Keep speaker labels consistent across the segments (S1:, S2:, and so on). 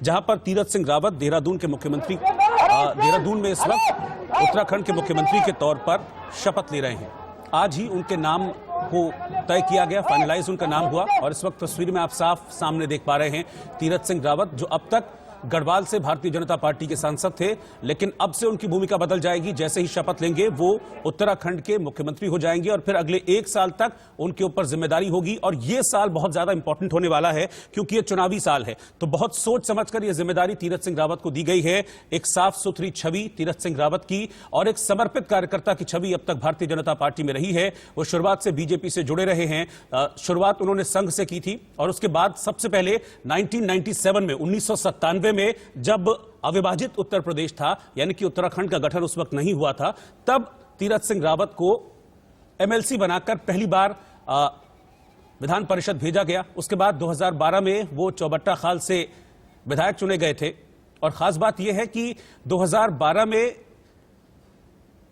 S1: जहां पर तीरथ सिंह रावत देहरादून के मुख्यमंत्री देहरादून में इस वक्त उत्तराखंड के मुख्यमंत्री के तौर पर शपथ ले रहे हैं। आज ही उनके नाम को तय किया गया, फाइनलाइज उनका नाम हुआ और इस वक्त तस्वीर में आप साफ सामने देख पा रहे हैं तीरथ सिंह रावत, जो अब तक गढ़वाल से भारतीय जनता पार्टी के सांसद थे, लेकिन अब से उनकी भूमिका बदल जाएगी। जैसे ही शपथ लेंगे वो उत्तराखंड के मुख्यमंत्री हो जाएंगे और फिर अगले 1 साल तक उनके ऊपर जिम्मेदारी होगी। और ये साल बहुत ज्यादा इंपॉर्टेंट होने वाला है क्योंकि ये चुनावी साल है, तो बहुत सोच समझकर यह जिम्मेदारी तीरथ सिंह रावत को दी गई है। एक साफ सुथरी छवि तीरथ सिंह रावत की और एक समर्पित कार्यकर्ता की छवि अब तक भारतीय जनता पार्टी में रही है। वो शुरुआत से बीजेपी से जुड़े रहे हैं, शुरुआत उन्होंने संघ से की थी और उसके बाद सबसे पहले 1997 में 1997 में जब अविभाजित उत्तर प्रदेश था, यानी कि उत्तराखंड का गठन उस वक्त नहीं हुआ था, तब तीरथ सिंह रावत को एमएलसी बनाकर पहली बार विधान परिषद भेजा गया। उसके बाद 2012 में वो चौबट्टा खाल से विधायक चुने गए थे और खास बात यह है कि 2012 में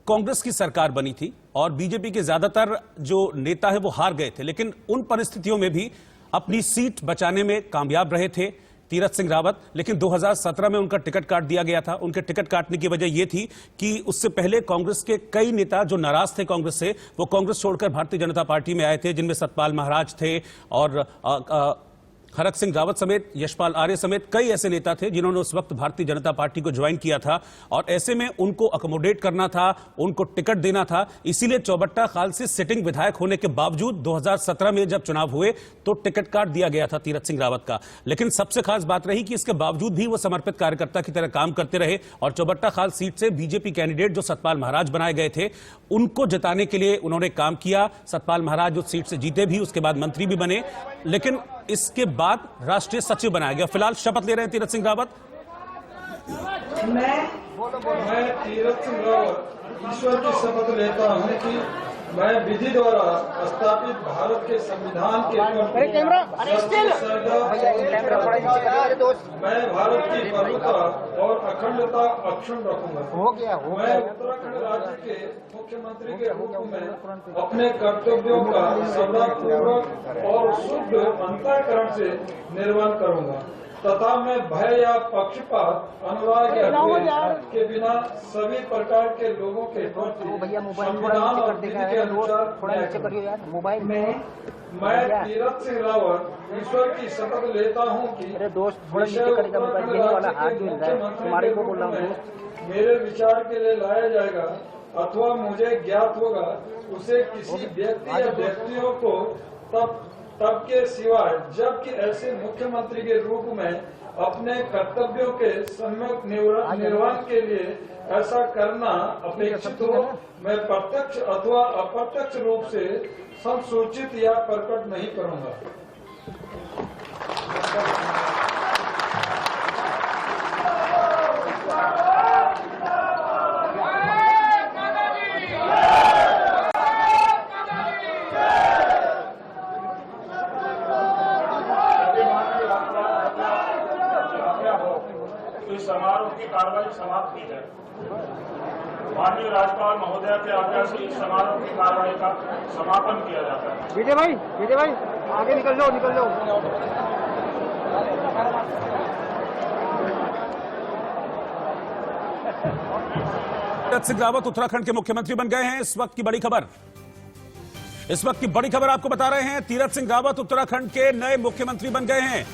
S1: कांग्रेस की सरकार बनी थी और बीजेपी के ज्यादातर जो नेता है वो हार गए थे, लेकिन उन परिस्थितियों में भी अपनी सीट बचाने में कामयाब रहे थे तीरथ सिंह रावत। लेकिन 2017 में उनका टिकट काट दिया गया था। उनके टिकट काटने की वजह यह थी कि उससे पहले कांग्रेस के कई नेता जो नाराज थे कांग्रेस से, वो कांग्रेस छोड़कर भारतीय जनता पार्टी में आए थे, जिनमें सतपाल महाराज थे और खड़ग सिंह रावत समेत यशपाल आर्य समेत कई ऐसे नेता थे जिन्होंने उस वक्त भारतीय जनता पार्टी को ज्वाइन किया था और ऐसे में उनको अकोमोडेट करना था, उनको टिकट देना था। इसीलिए चौबट्टा खाल से सिटिंग विधायक होने के बावजूद 2017 में जब चुनाव हुए तो टिकट काट दिया गया था तीरथ सिंह रावत का। लेकिन सबसे खास बात रही कि इसके बावजूद भी वो समर्पित कार्यकर्ता की तरह काम करते रहे और चौबट्टा खाल सीट से बीजेपी कैंडिडेट जो सतपाल महाराज बनाए गए थे उनको जिताने के लिए उन्होंने काम किया। सतपाल महाराज उस सीट से जीते भी, उसके बाद मंत्री भी बने, लेकिन इसके बाद राष्ट्रीय सचिव बनाया गया। फिलहाल शपथ ले रहे हैं तीरथ सिंह रावत।
S2: मैं तीरथ सिंह रावत ईश्वर की शपथ लेता हूं कि मैं विधि द्वारा स्थापित भारत के संविधान के मैं भारत की प्रभुता और अखंडता अक्षुण्ण रखूंगा। मैं उत्तराखंड राज्य के मुख्यमंत्री के रूप में अपने कर्तव्यों का सदापूर्वक और शुद्ध अंतःकरण से निर्वहन करूंगा तथा मैं भय या पक्षपात अनुराग या के बिना सभी प्रकार के लोगों के प्रति संविधान और विधि के अनुसार मोबाइल में मैं तीरथ सिंह रावत ईश्वर की शपथ लेता हूं कि मेरे विचार के लिए लाया जाएगा अथवा मुझे ज्ञात होगा उसे किसी व्यक्ति या व्यक्तियों को तब के सिवाय जबकि ऐसे मुख्यमंत्री के रूप में अपने कर्तव्यों के सम्यक निर्वहन के लिए ऐसा करना अपेक्षित हो, मैं प्रत्यक्ष अथवा अप्रत्यक्ष रूप से संसूचित या प्रकट नहीं करूंगा।
S3: इस समारोह की कार्यवाही समाप्त की जाए। माननीय राज्यपाल महोदय के आज्ञा से इस समारोह की कार्यवाही का समापन किया जाता है।
S4: विजय भाई आगे निकल जाओ।
S1: तीरथ सिंह रावत उत्तराखंड के मुख्यमंत्री बन गए हैं। इस वक्त की बड़ी खबर आपको बता रहे हैं। तीरथ सिंह रावत उत्तराखंड के नए मुख्यमंत्री बन गए हैं।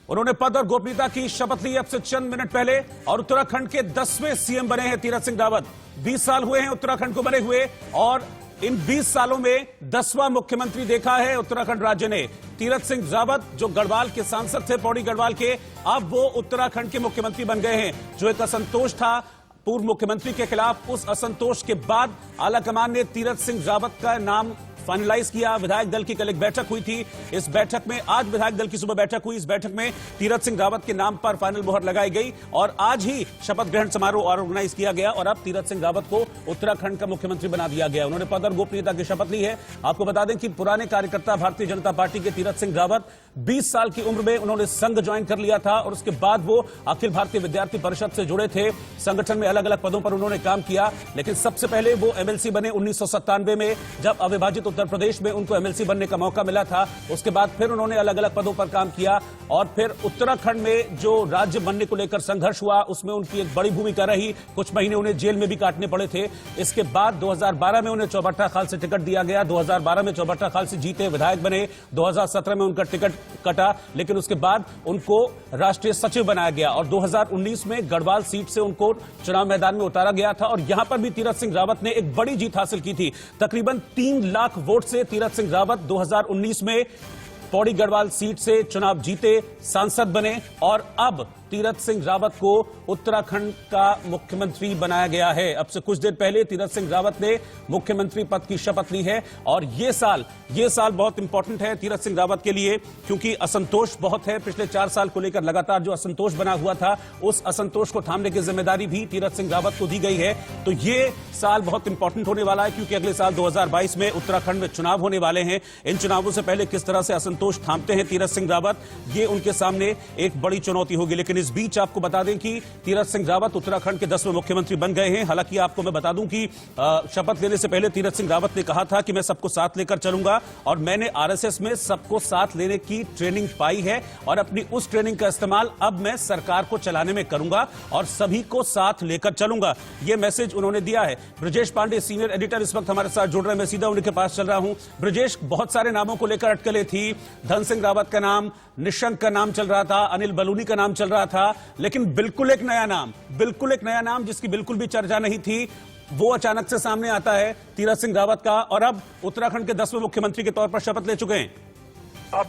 S1: उन्होंने पद और गोपनीयता की शपथ ली अब से चंद मिनट पहले और उत्तराखंड के 10वें सीएम बने हैं तीरथ सिंह रावत। 20 साल हुए हैं उत्तराखंड को बने हुए और इन 20 सालों में 10वां मुख्यमंत्री देखा है उत्तराखंड राज्य ने। तीरथ सिंह रावत जो गढ़वाल के सांसद थे, पौड़ी गढ़वाल के, अब वो उत्तराखंड के मुख्यमंत्री बन गए हैं। जो एक असंतोष था पूर्व मुख्यमंत्री के खिलाफ, उस असंतोष के बाद आलाकमान ने तीरथ सिंह रावत का नाम फाइनलाइज किया। विधायक दल की कल एक बैठक हुई थी। इस बैठक में आज विधायक दल की सुबह बैठक हुई। इस बैठक में तीरथ सिंह रावत के नाम पर फाइनल मोहर लगाई गई और आज ही शपथ ग्रहण समारोह ऑर्गेनाइज किया गया और अब तीरथ सिंह रावत को उत्तराखंड का मुख्यमंत्री बना दिया गया। उन्होंने पद और गोपनीयता की शपथ ली है। आपको बता दें कि पुराने कार्यकर्ता भारतीय जनता पार्टी के तीरथ सिंह रावत 20 साल की उम्र में उन्होंने संघ ज्वाइन कर लिया था और उसके बाद वो अखिल भारतीय विद्यार्थी परिषद से जुड़े थे। संगठन में अलग अलग पदों पर उन्होंने काम किया, लेकिन सबसे पहले वो एमएलसी बने 1997 में जब अविभाजित उत्तर प्रदेश में उनको एमएलसी बनने का मौका मिला था। उसके बाद फिर उन्होंने अलग अलग पदों पर काम किया और फिर उत्तराखंड में जो राज्य बनने को लेकर संघर्ष हुआ उसमें उनकी एक बड़ी भूमिका रही। कुछ महीने उन्हें जेल में भी काटने पड़े थे। इसके बाद 2012 में उन्हें चौबट्टा खाल से टिकट दिया गया। 2012 में चौबट्टा खाल से जीते, विधायक बने। 2017 में उनका टिकट कटा, लेकिन उसके बाद उनको राष्ट्रीय सचिव बनाया गया और 2019 में गढ़वाल सीट से उनको चुनाव मैदान में उतारा गया था और यहां पर भी तीरथ सिंह रावत ने एक बड़ी जीत हासिल की थी। तकरीबन 3 लाख वोट से तीरथ सिंह रावत 2019 में पौड़ी गढ़वाल सीट से चुनाव जीते, सांसद बने और अब तीरथ सिंह रावत को उत्तराखंड का मुख्यमंत्री बनाया गया है। अब से कुछ देर पहले तीरथ सिंह रावत ने मुख्यमंत्री पद की शपथ ली है और ये साल बहुत इंपॉर्टेंट है तीरथ सिंह रावत के लिए, क्योंकि असंतोष बहुत है। पिछले 4 साल को लेकर लगातार जो असंतोष बना हुआ था, उस असंतोष को थामने की जिम्मेदारी भी तीरथ सिंह रावत को दी गई है। तो ये साल बहुत इंपॉर्टेंट होने वाला है, क्योंकि अगले साल 2022 में उत्तराखंड में चुनाव होने वाले हैं। इन चुनावों से पहले किस तरह से असंतोष थामते हैं तीरथ सिंह रावत, ये उनके सामने एक बड़ी चुनौती होगी। लेकिन इस बीच आपको बता दें कि तीरथ सिंह रावत उत्तराखंड के 10वें मुख्यमंत्री बन गए हैं। हालांकि आपको मैं बता दूं कि शपथ लेने से पहले तीरथ सिंह रावत ने कहा था कि मैं सबको साथ लेकर चलूंगा और मैंने आरएसएस में सबको साथ लेने की ट्रेनिंग पाई है और अपनी उस ट्रेनिंग का इस्तेमाल अब मैं सरकार को चलाने में करूंगा और सभी को साथ लेकर चलूंगा। यह मैसेज उन्होंने दिया है। ब्रजेश पांडे सीनियर एडिटर इस वक्त हमारे साथ जुड़ रहे हैं। मैं सीधा उनके पास चल रहा हूं। ब्रजेश, बहुत सारे नामों को लेकर अटकलें थी। धन सिंह रावत का नाम, निशंक का नाम चल रहा था, अनिल बलूनी का नाम चल रहा था, लेकिन बिल्कुल एक नया नाम जिसकी बिल्कुल भी चर्चा नहीं थी, वो अचानक से सामने आता है तीरथ सिंह रावत का, और अब उत्तराखंड के 10वें मुख्यमंत्री के तौर पर शपथ ले चुके हैं।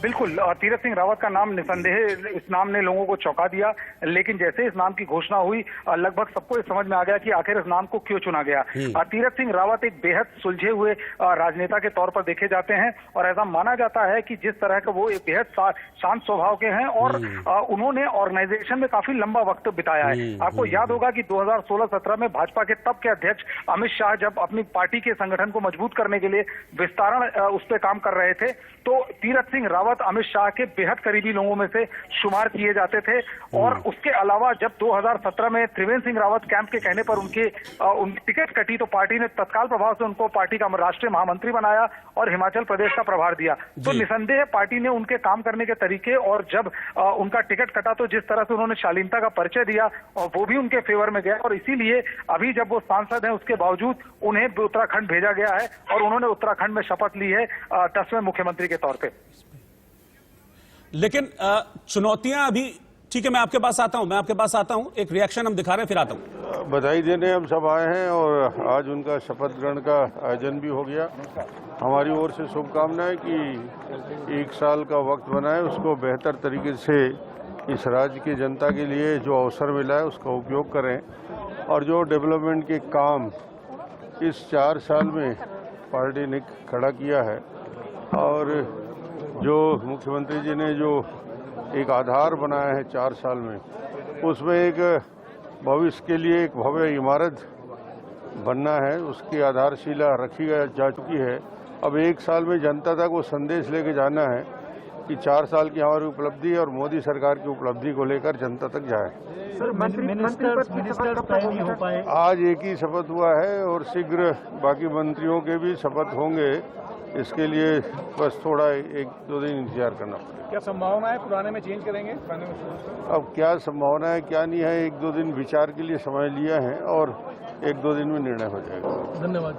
S5: बिल्कुल, तीरथ सिंह रावत का नाम निसंदेह इस नाम ने लोगों को चौंका दिया, लेकिन जैसे इस नाम की घोषणा हुई लगभग सबको समझ में आ गया कि आखिर इस नाम को क्यों चुना गया। तीरथ सिंह रावत एक बेहद सुलझे हुए राजनेता के तौर पर देखे जाते हैं और ऐसा माना जाता है कि जिस तरह का वो एक बेहद शांत स्वभाव के हैं और उन्होंने ऑर्गेनाइजेशन में काफी लंबा वक्त बिताया है। आपको याद होगा कि 2016-17 में भाजपा के तब के अध्यक्ष अमित शाह जब अपनी पार्टी के संगठन को मजबूत करने के लिए विस्तारण उस पर काम कर रहे थे, तो तीरथ सिंह रावत अमित शाह के बेहद करीबी लोगों में से शुमार किए जाते थे। और उसके अलावा जब 2017 में त्रिवेंद्र सिंह रावत कैंप के कहने पर उनकी टिकट कटी, तो पार्टी ने तत्काल प्रभाव से उनको पार्टी का राष्ट्रीय महामंत्री बनाया और हिमाचल प्रदेश का प्रभार दिया। तो निसंदेह पार्टी ने उनके काम करने के तरीके और जब उनका टिकट कटा तो जिस तरह से उन्होंने शालीनता का परिचय दिया और वो भी उनके फेवर में गया, और इसीलिए अभी जब वो सांसद हैं उसके बावजूद उन्हें उत्तराखंड भेजा गया है और उन्होंने उत्तराखंड में शपथ ली है 10वें मुख्यमंत्री के तौर पे।
S1: लेकिन चुनौतियां अभी, ठीक है, मैं आपके पास आता हूं, एक रिएक्शन हम दिखा रहे हैं, फिर आता हूं।
S6: बधाई देने हम सब आए हैं और आज उनका शपथ ग्रहण का आयोजन भी हो गया। हमारी ओर से शुभकामनाएं कि 1 साल का वक्त बनाए, उसको बेहतर तरीके से इस राज्य की जनता के लिए जो अवसर मिला है उसका उपयोग करें और जो डेवलपमेंट के काम इस 4 साल में पार्टी ने खड़ा किया है और जो मुख्यमंत्री जी ने जो एक आधार बनाया है 4 साल में, उसमें एक भविष्य के लिए एक भव्य इमारत बनना है, उसकी आधारशिला रखी जा चुकी है। अब 1 साल में जनता तक वो संदेश लेके जाना है कि 4 साल की हमारी उपलब्धि और मोदी सरकार की उपलब्धि को लेकर जनता तक जाए।
S4: सर, मिनिस्टर तय नहीं हो पाए।
S6: आज एक ही शपथ हुआ है और शीघ्र बाकी मंत्रियों के भी शपथ होंगे। इसके लिए बस थोड़ा 1-2 दिन इंतजार करना पड़ेगा।
S4: क्या संभावना है पुराने में चेंज करेंगे?
S6: अब क्या संभावना है क्या नहीं है, 1-2 दिन विचार के लिए समय लिया है और 1-2 दिन में निर्णय हो जाएगा।
S4: धन्यवाद।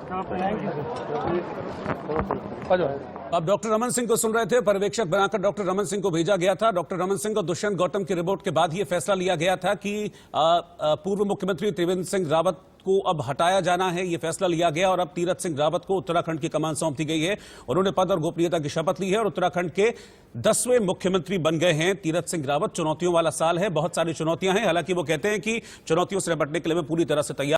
S1: अब डॉक्टर रमन सिंह को सुन रहे थे। पर्यवेक्षक बनाकर डॉक्टर रमन सिंह को भेजा गया था। डॉक्टर रमन सिंह और दुष्यंत गौतम की रिपोर्ट के बाद यह फैसला लिया गया था कि पूर्व मुख्यमंत्री त्रिवेंद्र सिंह रावत को अब हटाया जाना है। यह फैसला लिया गया और अब तीरथ सिंह रावत को उत्तराखंड की कमान सौंप दी गई है। उन्होंने पद और गोपनीयता की शपथ ली है और उत्तराखंड के 10वें मुख्यमंत्री बन गए हैं तीरथ सिंह रावत। चुनौतियों वाला साल है, बहुत सारी चुनौतियां हैं। हालांकि वो कहते हैं कि चुनौतियों से निपटने के लिए मैं पूरी तरह से तैयार